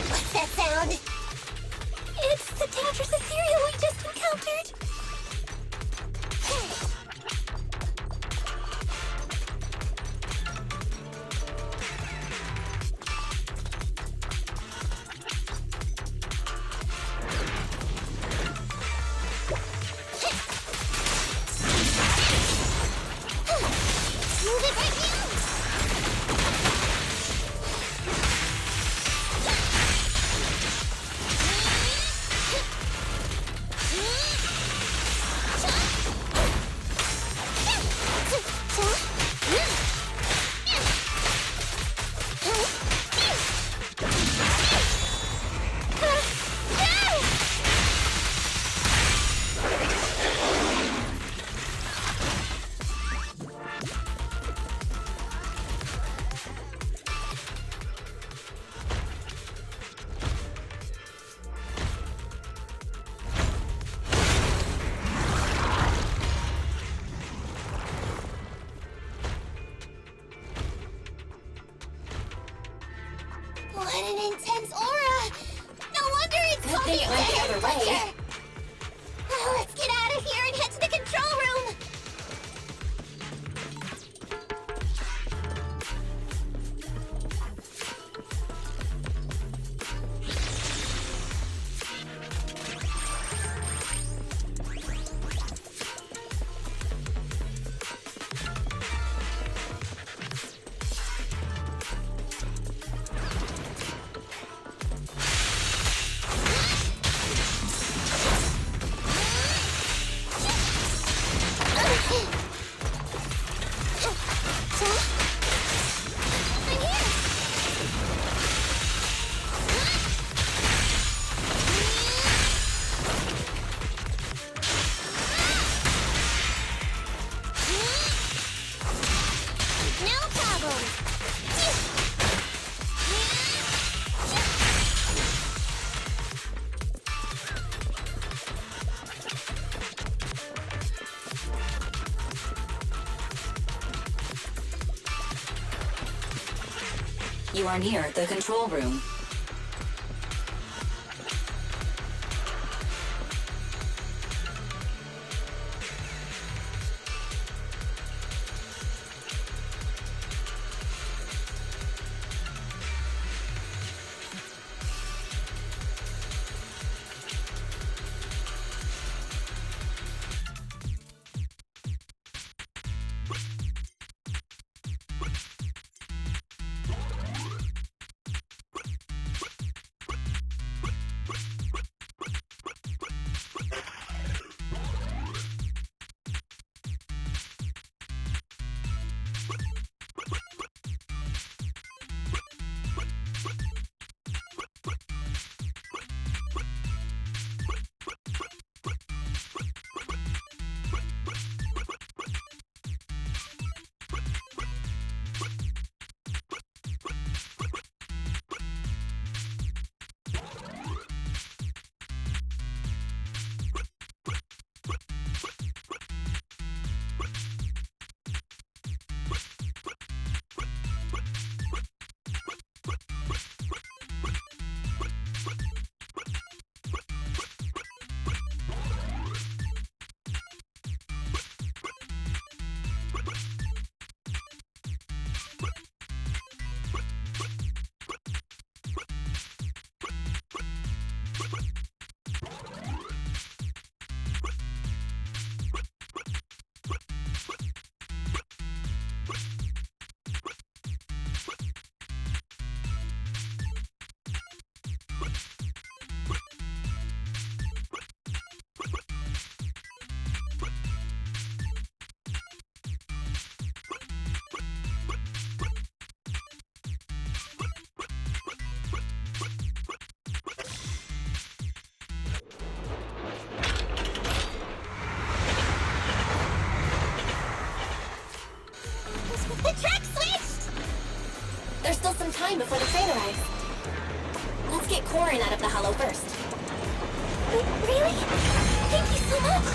What's that sound? It's the Tetris ethereal we just encountered. Move it right now! What an intense aura! No wonder it's called the other way. Well, let's get out of here and head to the control room. I'm here. No problem. You are near the control room. some time before the train arrives. Let's get Corin out of the hollow first. Really? Thank you so much!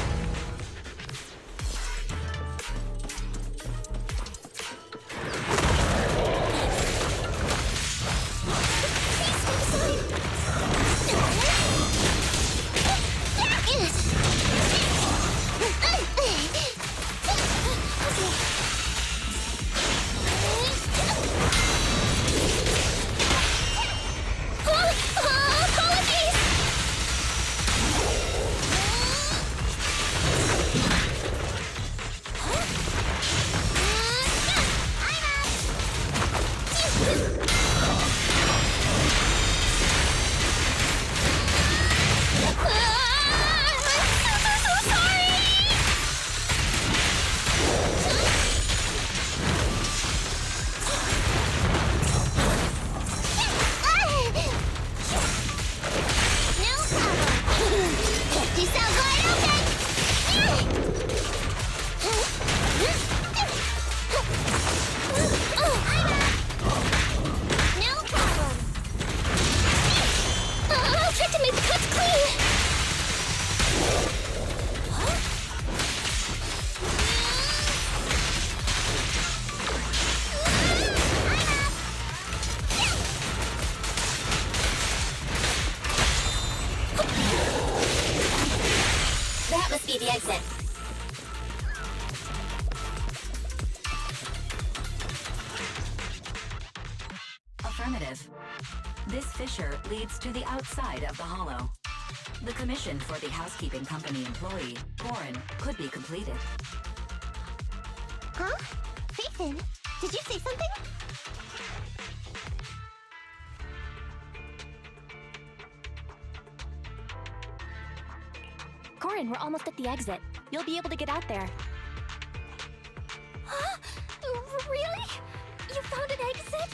be the exit. Affirmative. This fissure leads to the outside of the hollow. The commission for the housekeeping company employee, Corin, could be completed. Huh? Phaethon, did you say something? Corin, we're almost at the exit. You'll be able to get out there. Huh? Really? You found an exit?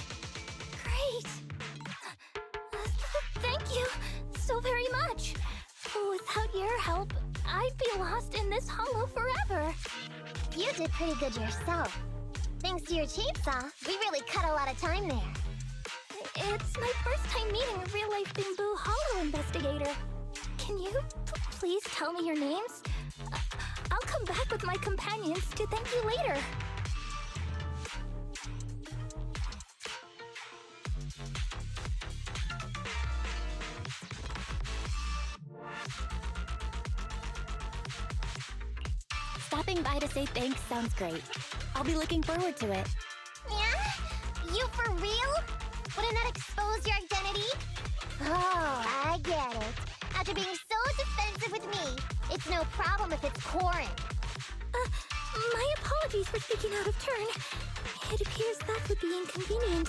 Great. Thank you so very much. Without your help, I'd be lost in this hollow forever. You did pretty good yourself. Thanks to your chainsaw, we really cut a lot of time there. It's my first time meeting a real-life Bamboo Hollow investigator. Can you please tell me your names? I'll come back with my companions to thank you later. Stopping by to say thanks sounds great. I'll be looking forward to it. Yeah? You for real? Wouldn't that expose your identity? Oh, I get it. After being so defensive with me, it's no problem if it's Corin. My apologies for speaking out of turn. It appears that would be inconvenient.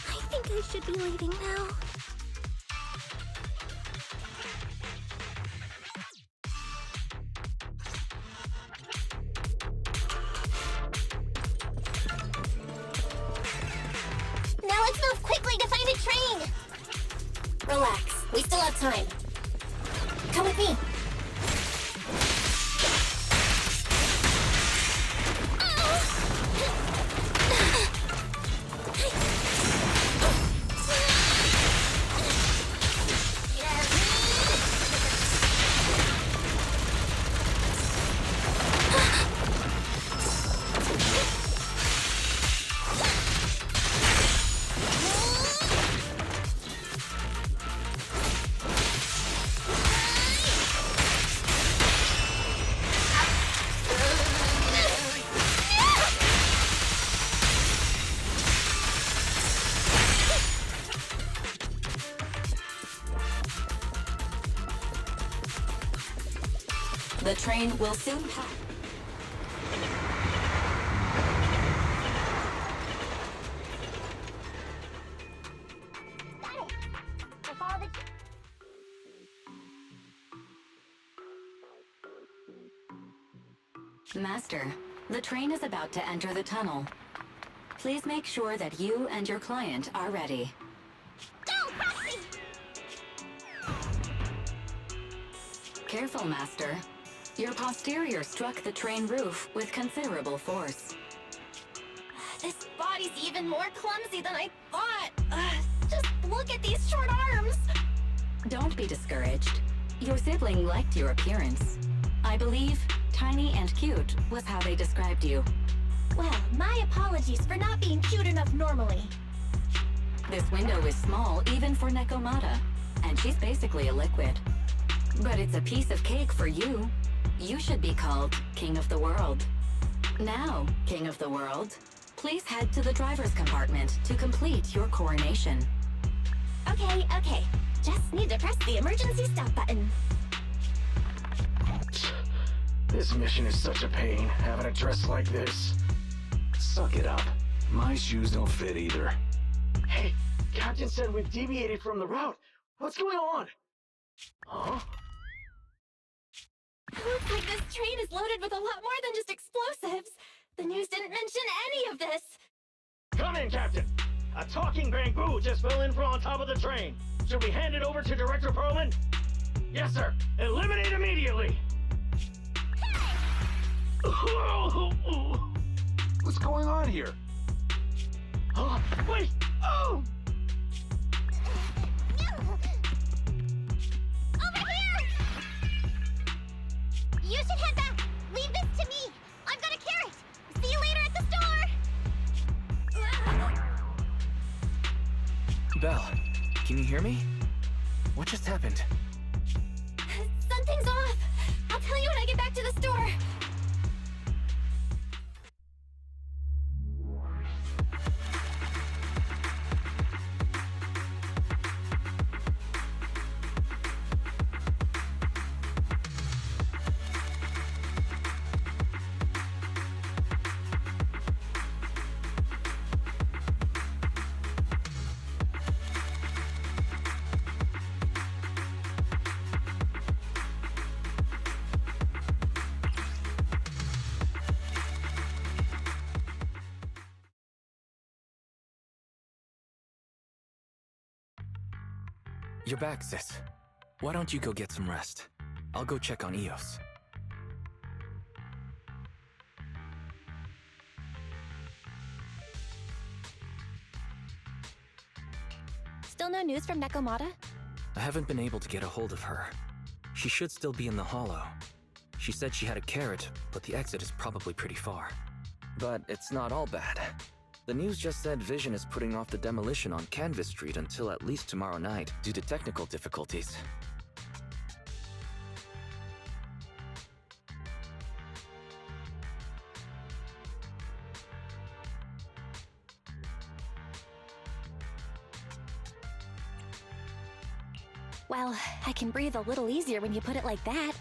I think I should be leaving now. Now let's move quickly to find a train! Relax, we still have time. Come with me. The train will soon pass. Got it. We'll follow the... Master, the train is about to enter the tunnel. Please make sure that you and your client are ready. Go, Roxy! Careful, Master. Your posterior struck the train roof with considerable force. This body's even more clumsy than I thought. Just look at these short arms. Don't be discouraged. Your sibling liked your appearance. I believe tiny and cute was how they described you. Well, my apologies for not being cute enough normally. This window is small even for Nekomata, and she's basically a liquid. But it's a piece of cake for you. You should be called King of the World. Now, King of the World, please head to the driver's compartment to complete your coronation. Okay. Just need to press the emergency stop button. This mission is such a pain, having a dress like this. Suck it up. My shoes don't fit either. Hey, Captain said we've deviated from the route. What's going on? Huh? Looks like this train is loaded with a lot more than just explosives. The news didn't mention any of this. Come in, Captain. A talking bamboo just fell in from on top of the train. Should we hand it over to Director Perlman? Yes, sir. Eliminate immediately. What's going on here? Huh? Wait! Oh! Over here! You should head back. Leave this to me. I'm gonna carry it. See you later at the store. Belle, can you hear me? What just happened? Something's off. I'll tell you when I get back to the store. You're back, sis. Why don't you go get some rest? I'll go check on Eos. Still no news from Nekomata? I haven't been able to get a hold of her. She should still be in the hollow. She said she had a carrot, but the exit is probably pretty far. But it's not all bad. The news just said Vision is putting off the demolition on Canvas Street until at least tomorrow night due to technical difficulties. Well, I can breathe a little easier when you put it like that.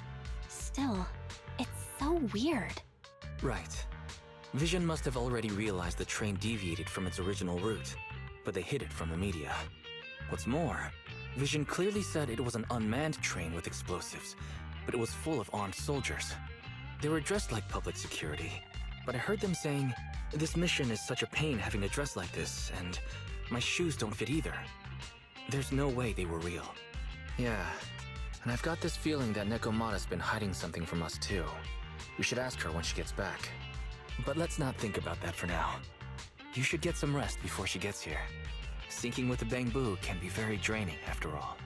Still, it's so weird. Right. Vision must have already realized the train deviated from its original route, but they hid it from the media. What's more, Vision clearly said it was an unmanned train with explosives, but it was full of armed soldiers. They were dressed like public security, but I heard them saying, "This mission is such a pain having to dress like this, and my shoes don't fit either." There's no way they were real. Yeah, and I've got this feeling that Nekomata's been hiding something from us too. We should ask her when she gets back. But let's not think about that for now. You should get some rest before she gets here. Syncing with the Bangbu can be very draining after all.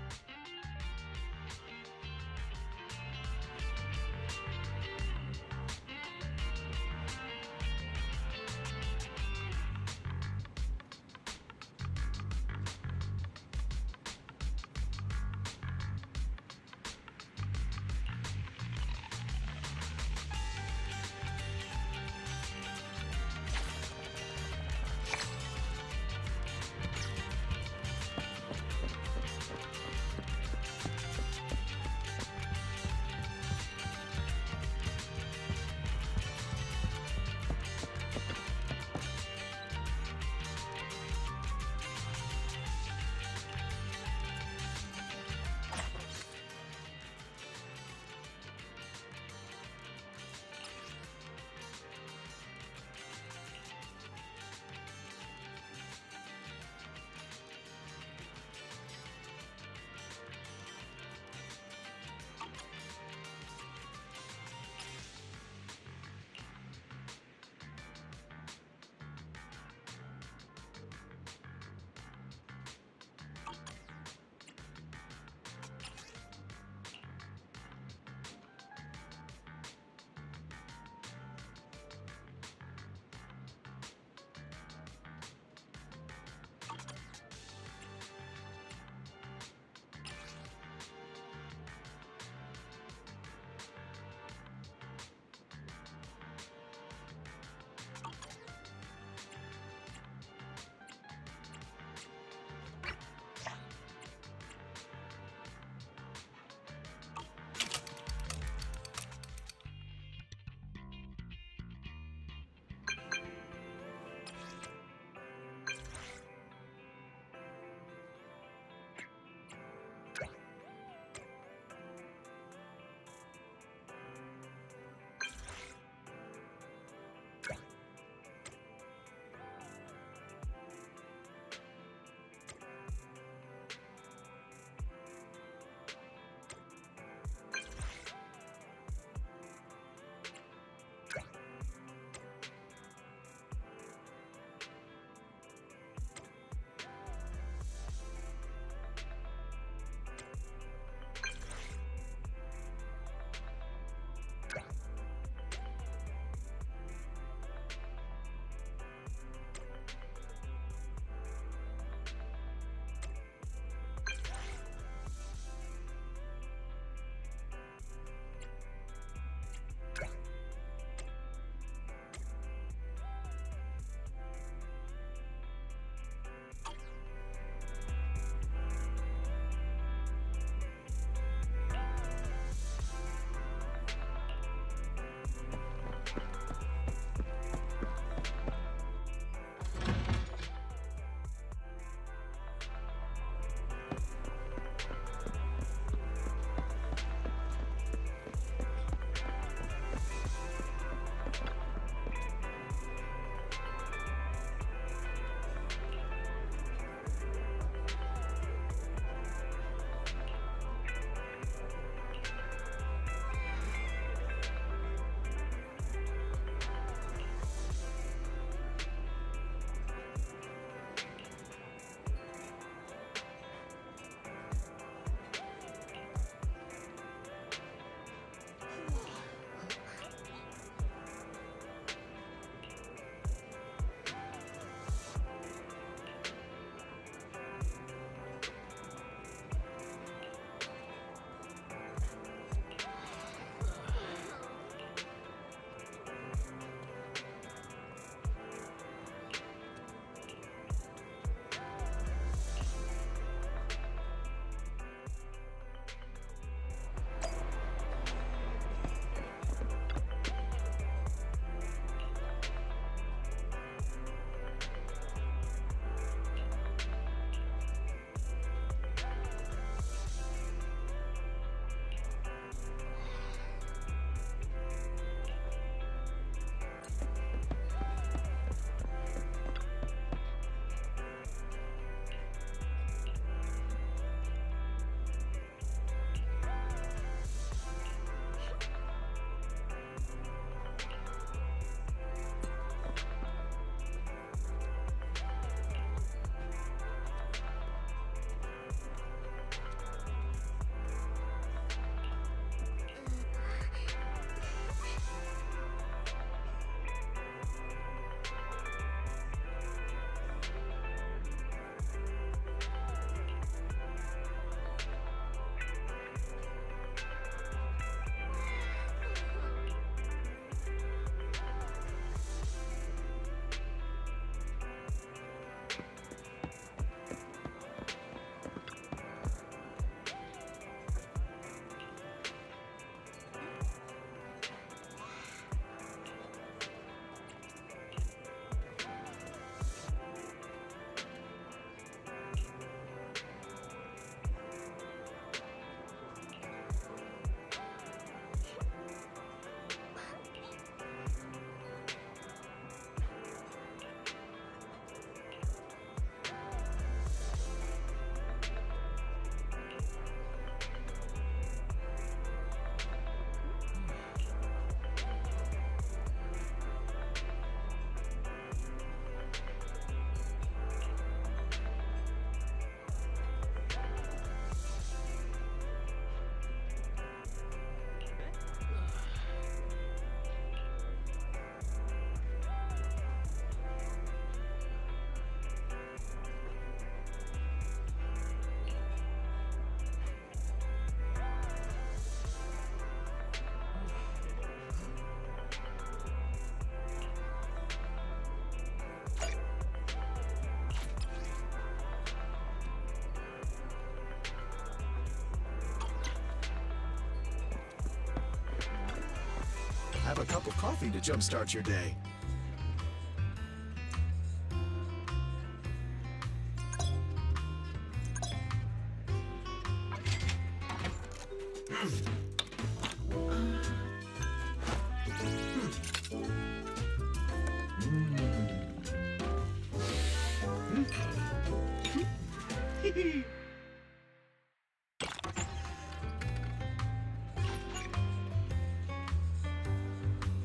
Have a cup of coffee to jumpstart your day.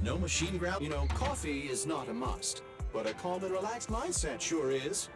No machine ground. You know, coffee is not a must, but a calm and relaxed mindset sure is.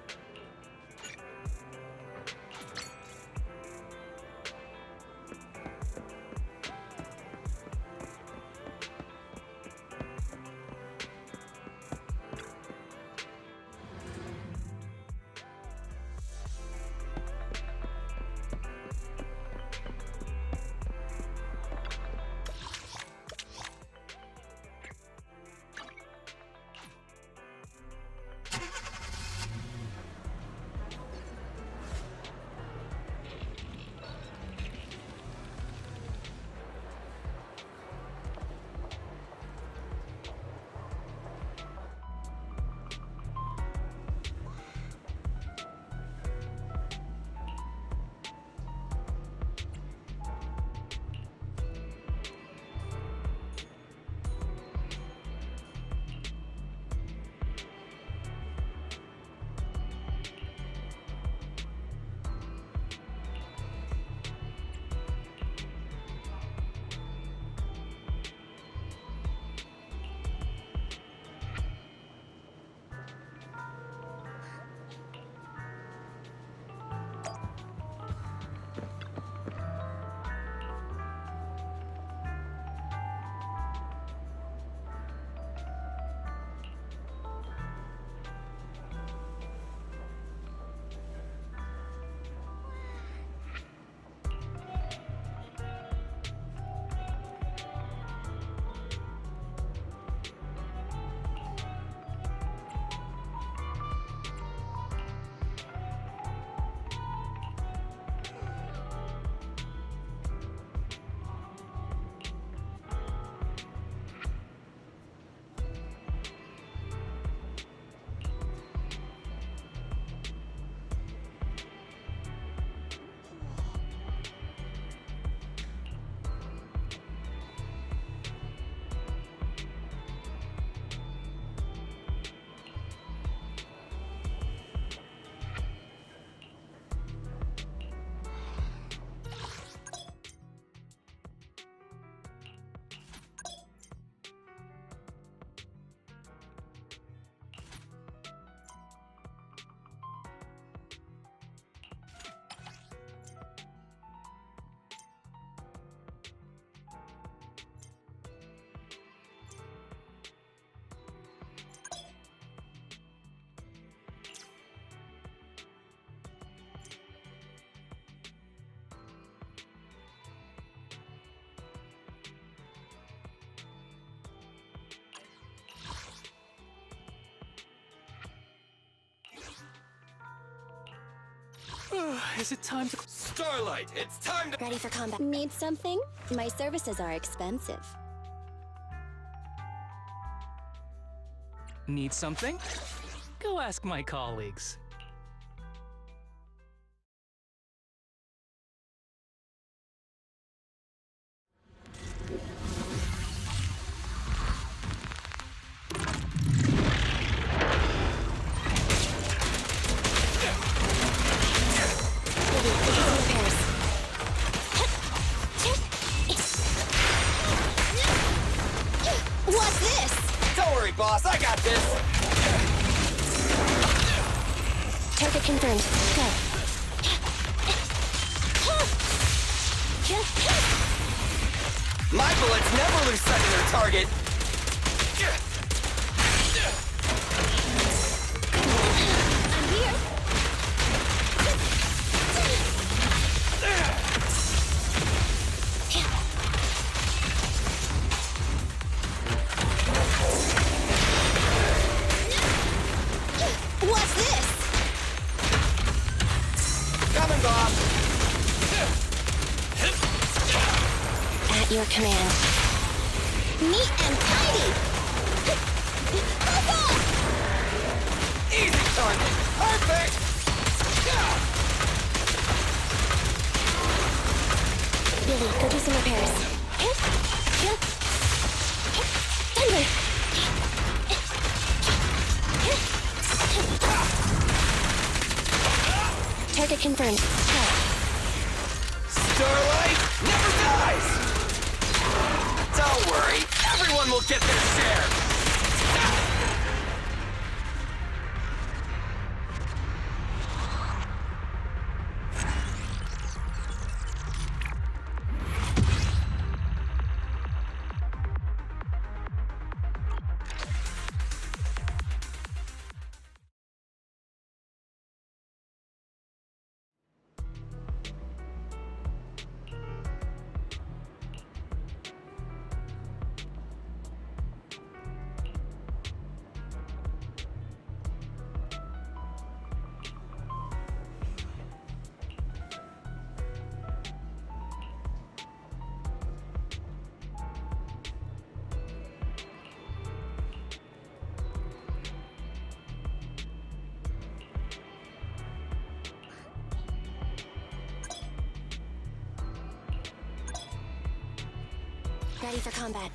Is it time to... Starlight, it's time to... Ready for combat. Need something? My services are expensive. Need something? Go ask my colleagues. What's this? Don't worry, boss, I got this! Target confirmed. Go. My bullets never lose sight of their target! I'm here. What's this? Coming, boss! At your command. Neat and tidy! Easy target! Perfect! Billy, go do some repairs. Denver! Target confirmed. Starlight never dies! Don't worry, everyone will get their share! Ready for combat.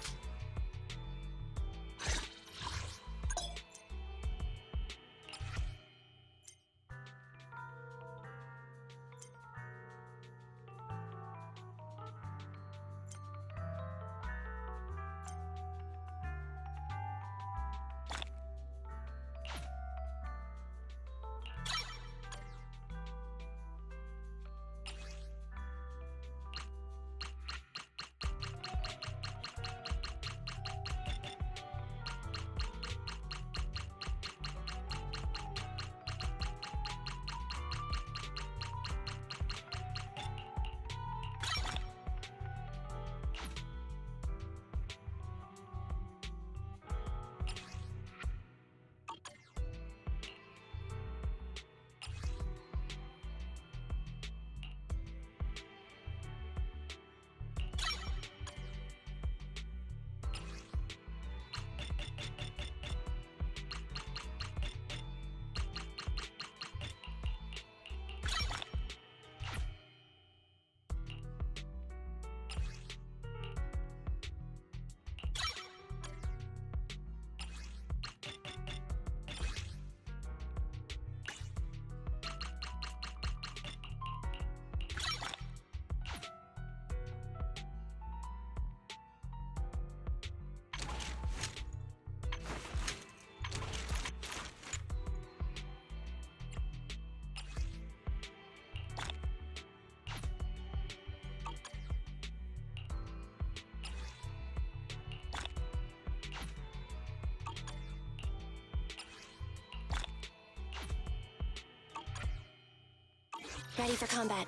Ready for combat.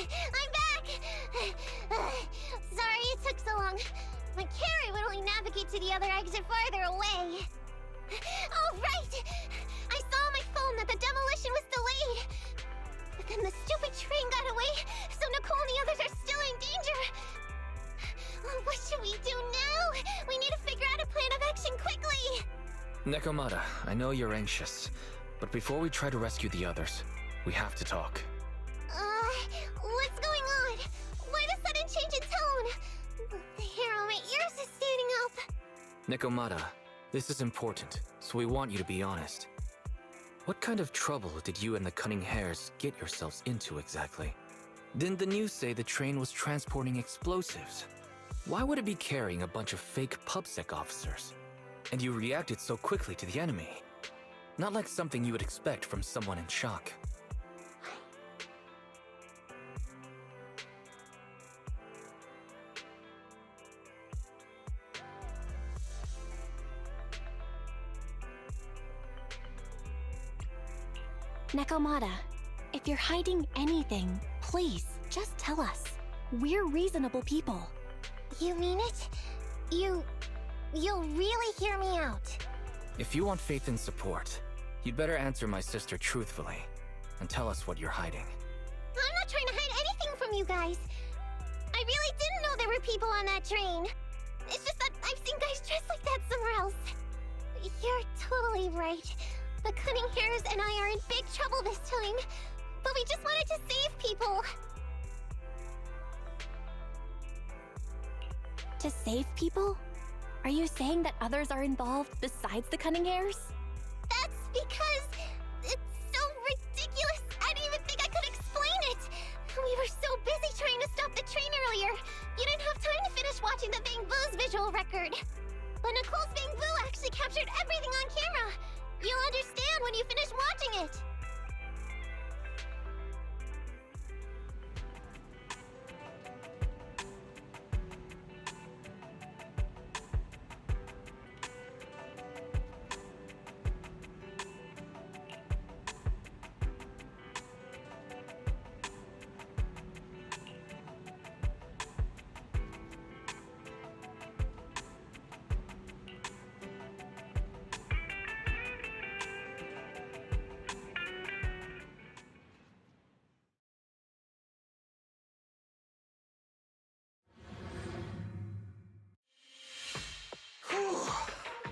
I'm back! Sorry it took so long. My carrot would only navigate to the other exit farther away. Oh, right! I saw on my phone that the demolition was delayed. But then the stupid train got away, so Nicole and the others are still in danger. Oh, what should we do now? We need to figure out a plan of action quickly! Nekomata, I know you're anxious, but before we try to rescue the others, we have to talk. What's going on? Why the sudden change in tone? The hair on my ears is standing up. Nekomata, this is important, so we want you to be honest. What kind of trouble did you and the Cunning Hares get yourselves into exactly? Didn't the news say the train was transporting explosives? Why would it be carrying a bunch of fake PubSec officers? And you reacted so quickly to the enemy. Not like something you would expect from someone in shock. Nekomata, if you're hiding anything, please, just tell us. We're reasonable people. You mean it? You'll really hear me out. If you want faith and support, you'd better answer my sister truthfully and tell us what you're hiding. I'm not trying to hide anything from you guys. I really didn't know there were people on that train. It's just that I've seen guys dressed like that somewhere else. You're totally right. The Cunning Hares and I are in big trouble this time. But we just wanted to save people. To save people? Are you saying that others are involved besides the Cunning Hares? That's because it's so ridiculous. I didn't even think I could explain it. We were so busy trying to stop the train earlier. You didn't have time to finish watching the Bang Boo's visual record. But Nicole's Bang Boo actually captured everything on camera. You'll understand when you finish watching it.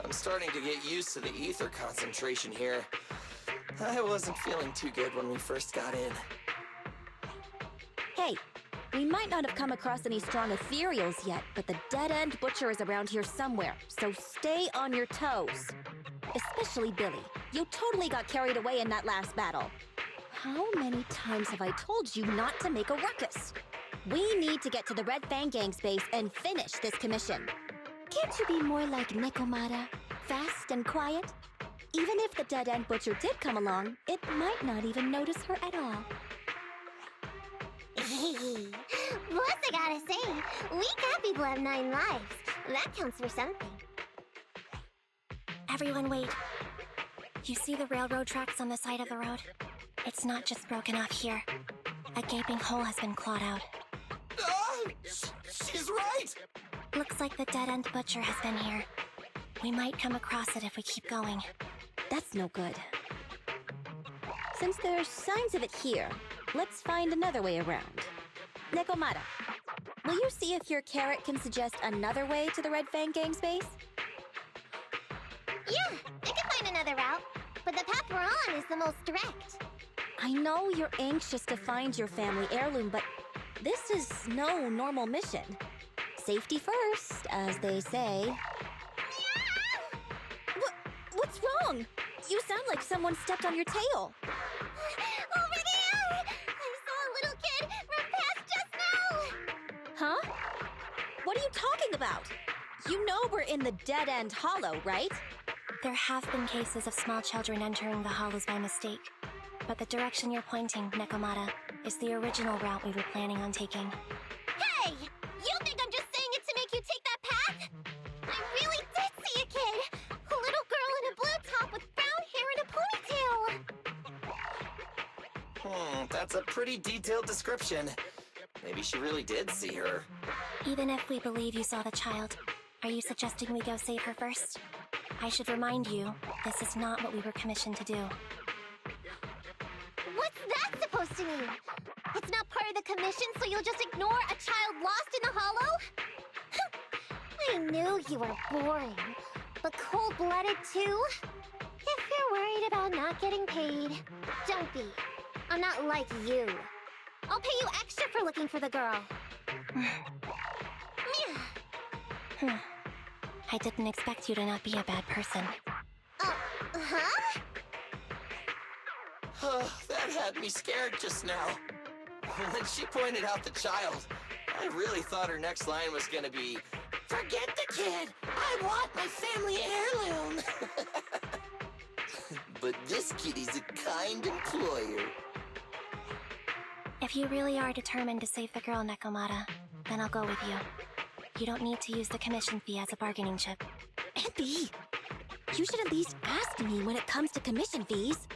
I'm starting to get used to the ether concentration here. I wasn't feeling too good when we first got in. Hey, we might not have come across any strong ethereals yet, but the dead-end butcher is around here somewhere, so stay on your toes. Especially Billy. You totally got carried away in that last battle. How many times have I told you not to make a ruckus? We need to get to the Red Fang Gang's base and finish this commission. Can't you be more like Nekomata? Fast and quiet? Even if the dead-end butcher did come along, it might not even notice her at all. Plus, I gotta say, we got people have 9 lives. That counts for something. Everyone wait. You see the railroad tracks on the side of the road? It's not just broken off here. A gaping hole has been clawed out. She's right! Looks like the dead-end butcher has been here. We might come across it if we keep going. That's no good. Since there's signs of it here, let's find another way around. Nekomata, will you see if your carrot can suggest another way to the Red Fang Gang's base? Yeah, I can find another route, but the path we're on is the most direct. I know you're anxious to find your family heirloom, but this is no normal mission. Safety first, as they say. What's wrong? You sound like someone stepped on your tail. Over there! I saw a little kid run past just now! Huh? What are you talking about? You know we're in the dead-end hollow, right? There have been cases of small children entering the hollows by mistake. But the direction you're pointing, Nekomata, is the original route we were planning on taking. Hey! You think I'm just saying it to make you take that path? I really did see a kid! A little girl in a blue top with brown hair and a ponytail! That's a pretty detailed description. Maybe she really did see her. Even if we believe you saw the child, are you suggesting we go save her first? I should remind you, this is not what we were commissioned to do. What's that supposed to mean? It's not part of the commission, so you'll just ignore a child lost in the hollow? I knew you were boring, but cold-blooded too? If you're worried about not getting paid, don't be. I'm not like you. I'll pay you extra for looking for the girl. I didn't expect you to not be a bad person. Huh? Oh, that had me scared just now. When she pointed out the child, I really thought her next line was gonna be, "Forget the kid! I want my family heirloom!" But this kitty's a kind employer. If you really are determined to save the girl, Nekomata, then I'll go with you. You don't need to use the commission fee as a bargaining chip. Abby, you should at least ask me when it comes to commission fees.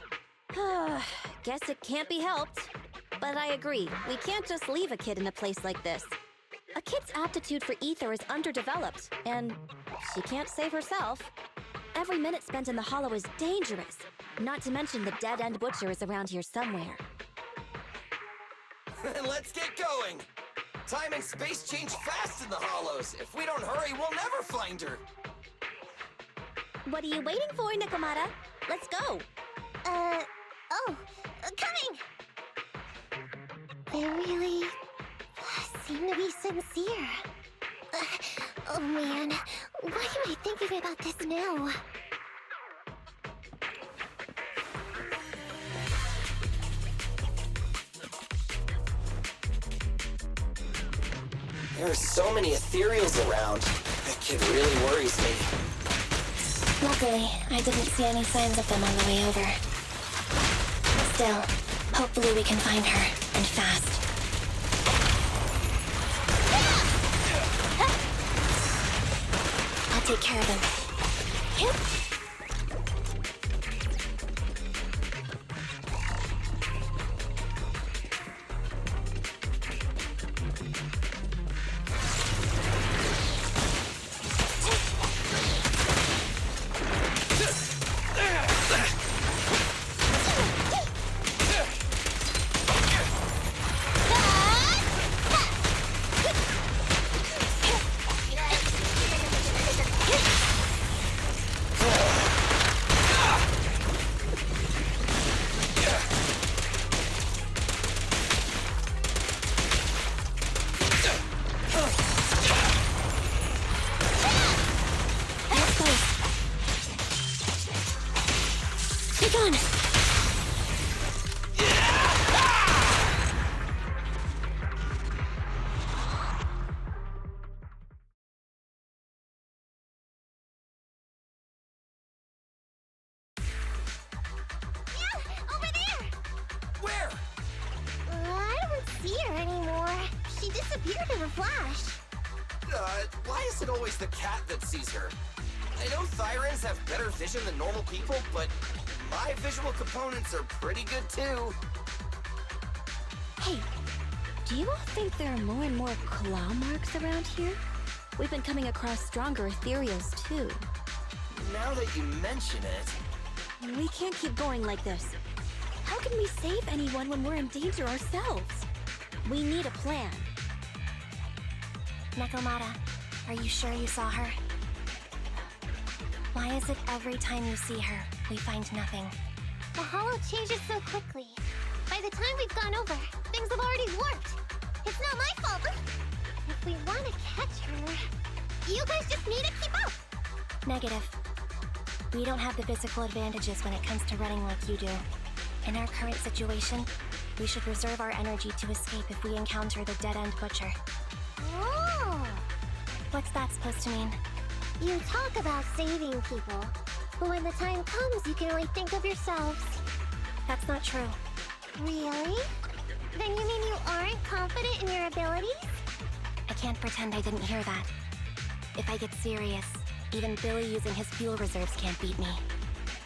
Guess it can't be helped. But I agree, we can't just leave a kid in a place like this. A kid's aptitude for ether is underdeveloped, and she can't save herself. Every minute spent in the hollow is dangerous, not to mention the dead-end butcher is around here somewhere. Then let's get going! Time and space change fast in the hollows. If we don't hurry, we'll never find her. What are you waiting for, Nekomata? Let's go! Coming! They really seem to be sincere. Oh man, why am I thinking about this now? There are so many ethereals around. That kid really worries me. Luckily, I didn't see any signs of them on the way over. Still, hopefully we can find her, and fast. I'll take care of them. Yep. Why is it always the cat that sees her? I know Thyrans have better vision than normal people, but my visual components are pretty good too. Hey, do you all think there are more and more claw marks around here? We've been coming across stronger ethereals too. Now that you mention it... We can't keep going like this. How can we save anyone when we're in danger ourselves? We need a plan. Nekomata, are you sure you saw her? Why is it every time you see her, we find nothing? The hollow changes so quickly. By the time we've gone over, things have already warped. It's not my fault. If we want to catch her, you guys just need to keep up. Negative. We don't have the physical advantages when it comes to running like you do. In our current situation, we should reserve our energy to escape if we encounter the dead-end butcher. Oh! What's that supposed to mean? You talk about saving people, but when the time comes, you can only think of yourselves. That's not true. Really? Then you mean you aren't confident in your abilities? I can't pretend I didn't hear that. If I get serious, even Billy using his fuel reserves can't beat me.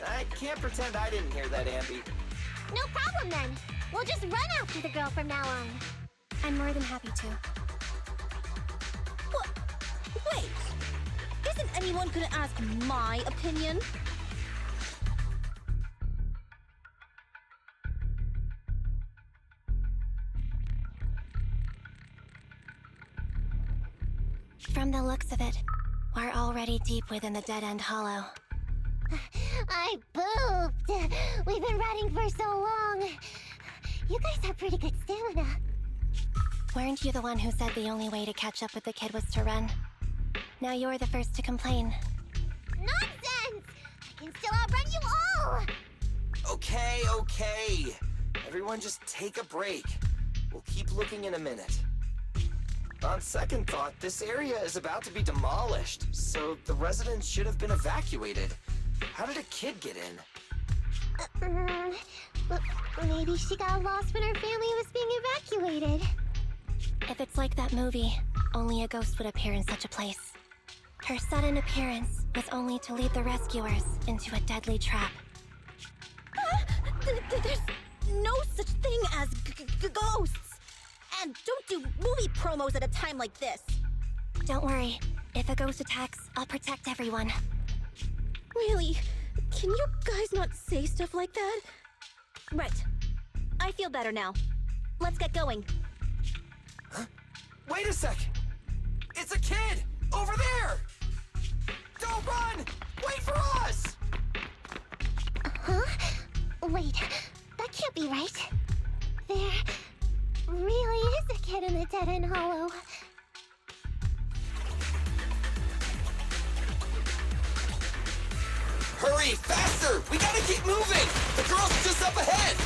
I can't pretend I didn't hear that, Ambi. No problem then. We'll just run after the girl from now on. I'm more than happy to. What? Wait! Isn't anyone gonna ask my opinion? From the looks of it, we're already deep within the dead-end hollow. I pooped. We've been running for so long. You guys have pretty good stamina. Weren't you the one who said the only way to catch up with the kid was to run? Now you're the first to complain. Nonsense! I can still outrun you all! Okay. Everyone just take a break. We'll keep looking in a minute. On second thought, this area is about to be demolished, so the residents should have been evacuated. How did a kid get in? Maybe she got lost when her family was being evacuated. If it's like that movie, only a ghost would appear in such a place. Her sudden appearance was only to lead the rescuers into a deadly trap. There's no such thing as ghosts! And don't do movie promos at a time like this! Don't worry. If a ghost attacks, I'll protect everyone. Really? Can you guys not say stuff like that? Right. I feel better now. Let's get going. Huh? Wait a sec! It's a kid! Over there! Don't run! Wait for us! Huh? Wait, that can't be right. There really is a kid in the dead-end hollow. Hurry, faster! We gotta keep moving! The girl's just up ahead!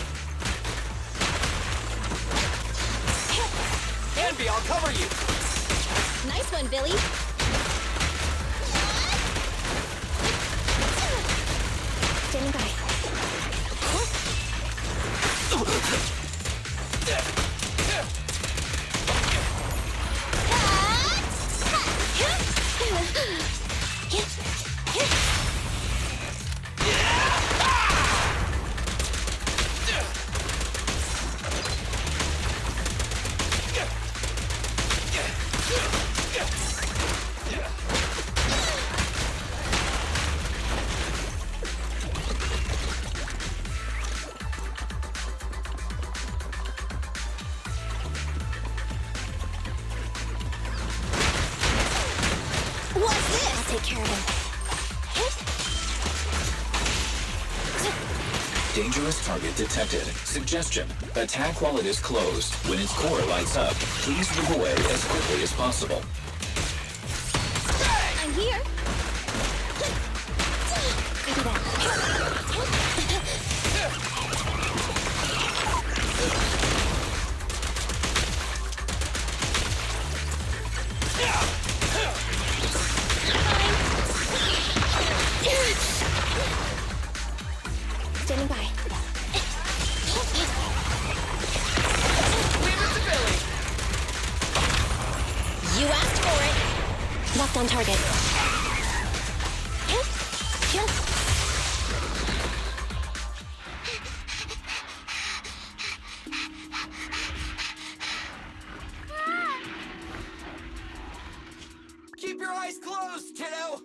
Anby, I'll cover you! Nice one, Billy. Standing by. Take care of him. Dangerous target detected. Suggestion. Attack while it is closed. When its core lights up, please move away as quickly as possible. I'm here. Copy that. Standing by. Leave it to Billy! You asked for it. Locked on target. Keep your eyes closed, kiddo!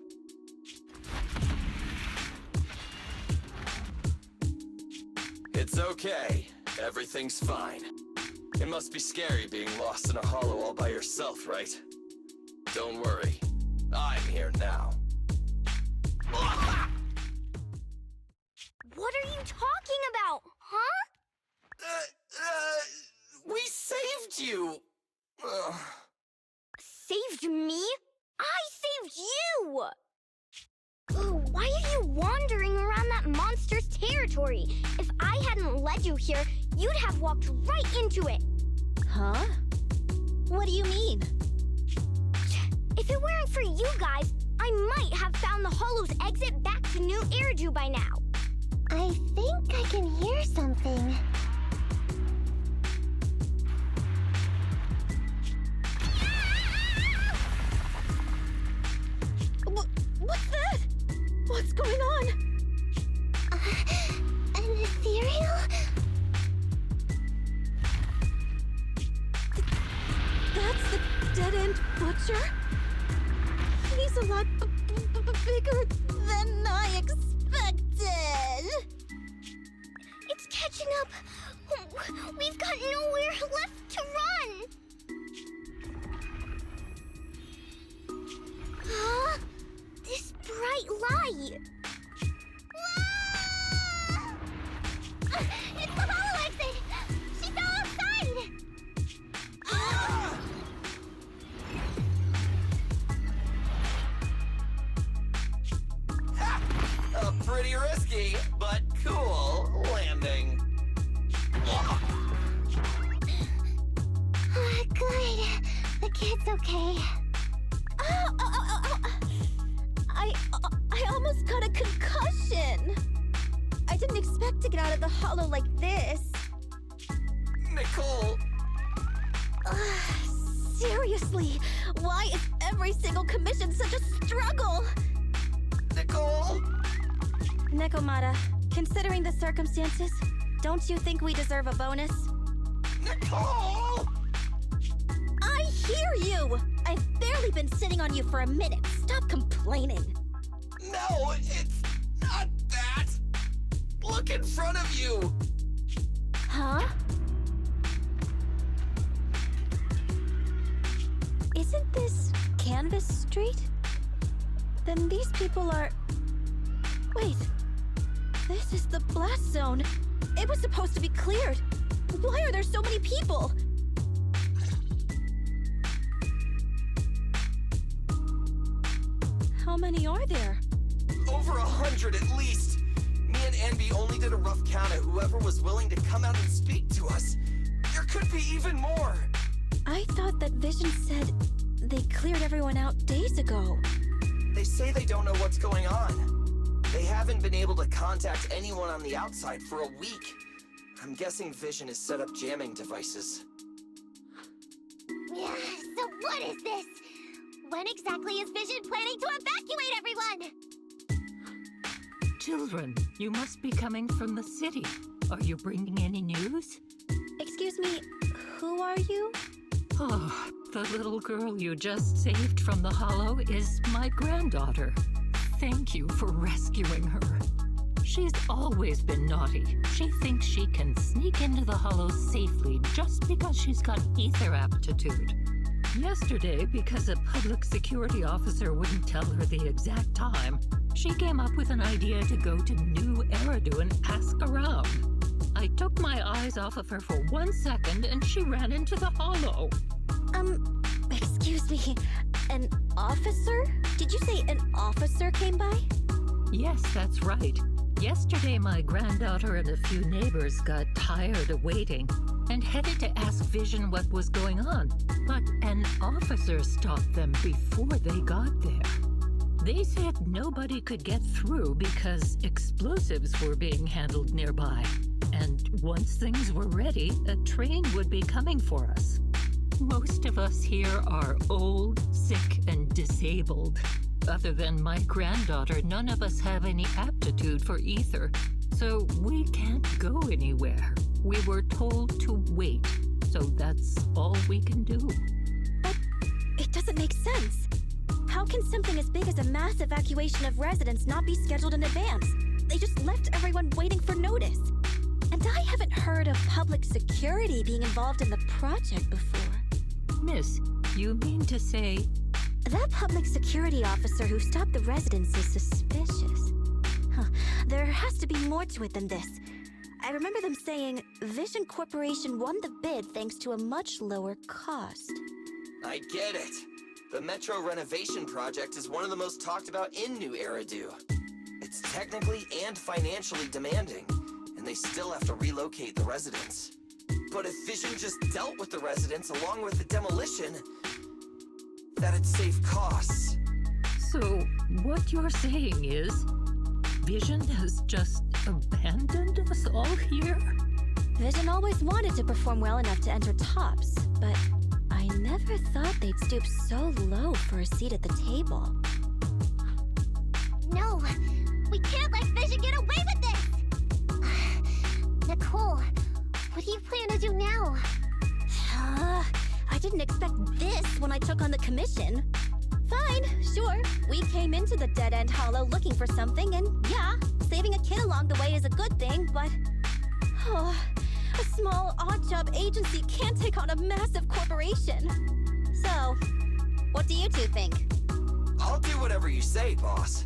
It's okay. Everything's fine. It must be scary being lost in a hollow all by yourself, right? Don't worry. I'm here now. What are you talking about, huh? We saved you! Saved me? I saved you! Why are you wandering around that monster's territory? If I hadn't led you here, you'd have walked right into it. Huh? What do you mean? If it weren't for you guys, I might have found the hollow's exit back to New Eriju by now. I think I can hear something. What's that? What's going on? An ethereal? dead-end butcher? He's a lot bigger than I expected. It's catching up. We've got nowhere left to run. Huh? This bright light. Ah! It's the hollow exit. She fell outside. Ha! Pretty risky, but cool landing. Good. The kid's okay. I almost got a concussion. I didn't expect to get out of the hollow like this. Nicole! Seriously, why is every single commission such a struggle? Nicole! Nekomata, considering the circumstances, don't you think we deserve a bonus? Nicole! I hear you! I've barely been sitting on you for a minute. Stop complaining. No, it's not that! Look in front of you! Huh? Isn't this Canvas Street? Then these people are... Wait. This is the blast zone. It was supposed to be cleared. Why are there so many people? How many are there? Over 100 at least. Me and Envy only did a rough count of whoever was willing to come out and speak to us. There could be even more. I thought that Vision said they cleared everyone out days ago. They say they don't know what's going on. They haven't been able to contact anyone on the outside for a week. I'm guessing Vision has set up jamming devices. Yeah, so what is this? When exactly is Vision planning to evacuate everyone? Children, you must be coming from the city. Are you bringing any news? Excuse me, who are you? Oh, the little girl you just saved from the hollow is my granddaughter. Thank you for rescuing her. She's always been naughty. She thinks she can sneak into the hollow safely just because she's got ether aptitude. Yesterday, because a public security officer wouldn't tell her the exact time, she came up with an idea to go to New Eridu and ask around. I took my eyes off of her for 1 second and she ran into the hollow. Excuse me, an officer? Did you say an officer came by? Yes, that's right. Yesterday, my granddaughter and a few neighbors got tired of waiting and headed to ask Vision what was going on, but an officer stopped them before they got there. They said nobody could get through because explosives were being handled nearby, and once things were ready, a train would be coming for us. Most of us here are old, sick, and disabled. Other than my granddaughter, none of us have any aptitude for ether, so we can't go anywhere. We were told to wait, so that's all we can do. But it doesn't make sense. How can something as big as a mass evacuation of residents not be scheduled in advance? They just left everyone waiting for notice. And I haven't heard of public security being involved in the project before. Miss, you mean to say... That public security officer who stopped the residents is suspicious. There has to be more to it than this. I remember them saying Vision Corporation won the bid thanks to a much lower cost. I get it. The Metro renovation project is one of the most talked about in New Eridu. It's technically and financially demanding, and they still have to relocate the residents. But if Vision just dealt with the residents along with the demolition, that'd save costs. So, what you're saying is, Vision has just abandoned us all here? Vision always wanted to perform well enough to enter tops, but I never thought they'd stoop so low for a seat at the table. No, we can't let Vision get away with this! Nicole, what do you plan to do now? I didn't expect this when I took on the commission. Fine, sure. We came into the dead-end hollow looking for something, and yeah, saving a kid along the way is a good thing, but... Oh, a small, odd-job agency can't take on a massive corporation. So, what do you two think? I'll do whatever you say, boss.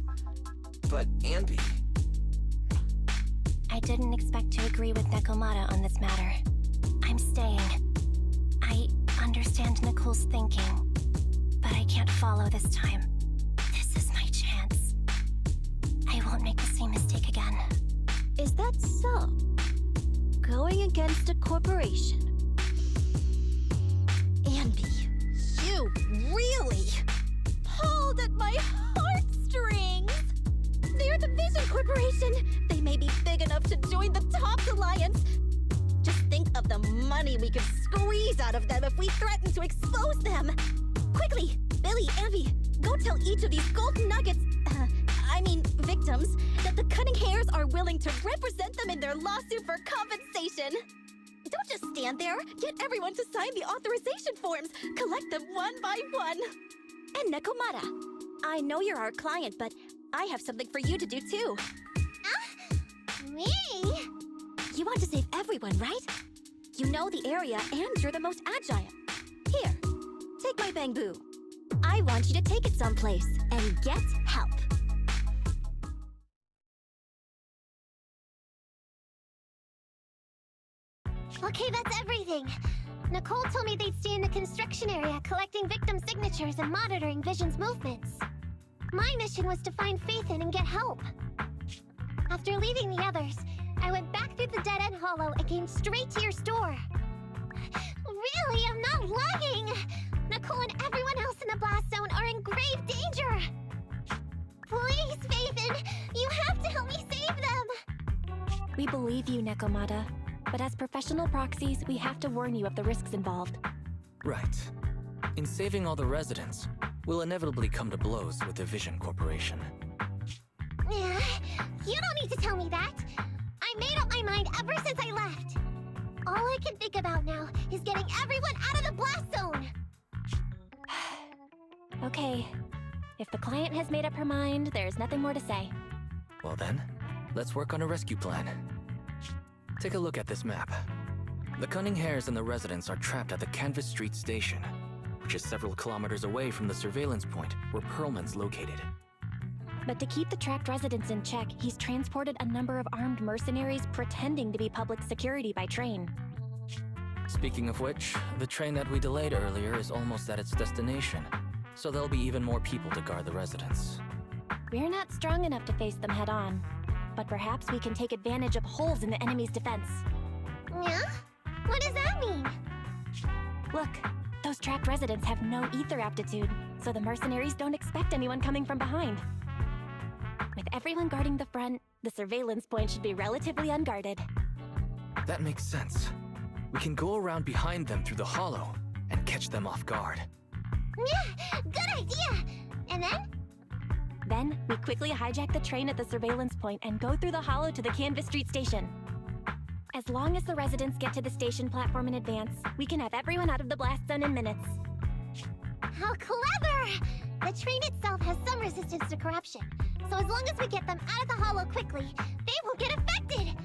But, Ambi... I didn't expect to agree with Nekomata on this matter. I'm staying. I understand Nicole's thinking, but I can't follow this time. This is my chance. I won't make the same mistake again. Is that so? Going against a corporation? Ambi, you really pulled at my heartstrings! They're the Vision Corporation! They may be big enough to join the Tops Alliance! Just think of the money we could squeeze out of them if we threaten to expose them! Quickly, Billy, Ambi, go tell each of these gold nuggets, victims, that the Cunning Hares are willing to represent them in their lawsuit for compensation! Don't just stand there! Get everyone to sign the authorization forms! Collect them one by one! And Nekomata, I know you're our client, but I have something for you to do too. Me? You want to save everyone, right? You know the area, and you're the most agile. Here, take my bamboo. I want you to take it someplace and get help. Okay, that's everything. Nicole told me they'd stay in the construction area, collecting victim signatures and monitoring Vision's movements. My mission was to find Faithin and get help. After leaving the others, I went back through the dead-end hollow and came straight to your store. Really, I'm not lying! Nicole and everyone else in the blast zone are in grave danger! Please, Faithin, you have to help me save them! We believe you, Nekomata. But as professional proxies, we have to warn you of the risks involved. Right. In saving all the residents, we'll inevitably come to blows with the Vision Corporation. You don't need to tell me that! I made up my mind ever since I left! All I can think about now is getting everyone out of the blast zone! Okay. If the client has made up her mind, there's nothing more to say. Well then, let's work on a rescue plan. Take a look at this map. The Cunning Hares and the residents are trapped at the Canvas Street station, which is several kilometers away from the surveillance point where Perlman's located. But to keep the trapped residents in check, he's transported a number of armed mercenaries pretending to be public security by train. Speaking of which, the train that we delayed earlier is almost at its destination, so there'll be even more people to guard the residents. We're not strong enough to face them head-on, but perhaps we can take advantage of holes in the enemy's defense. Yeah? What does that mean? Look, those trapped residents have no ether aptitude, so the mercenaries don't expect anyone coming from behind. With everyone guarding the front, the surveillance point should be relatively unguarded. That makes sense. We can go around behind them through the hollow and catch them off guard. Yeah, good idea! And then? Then, we quickly hijack the train at the surveillance point and go through the hollow to the Canvas Street station. As long as the residents get to the station platform in advance, we can have everyone out of the blast zone in minutes. How clever! The train itself has some resistance to corruption, so as long as we get them out of the hollow quickly, they won't get affected!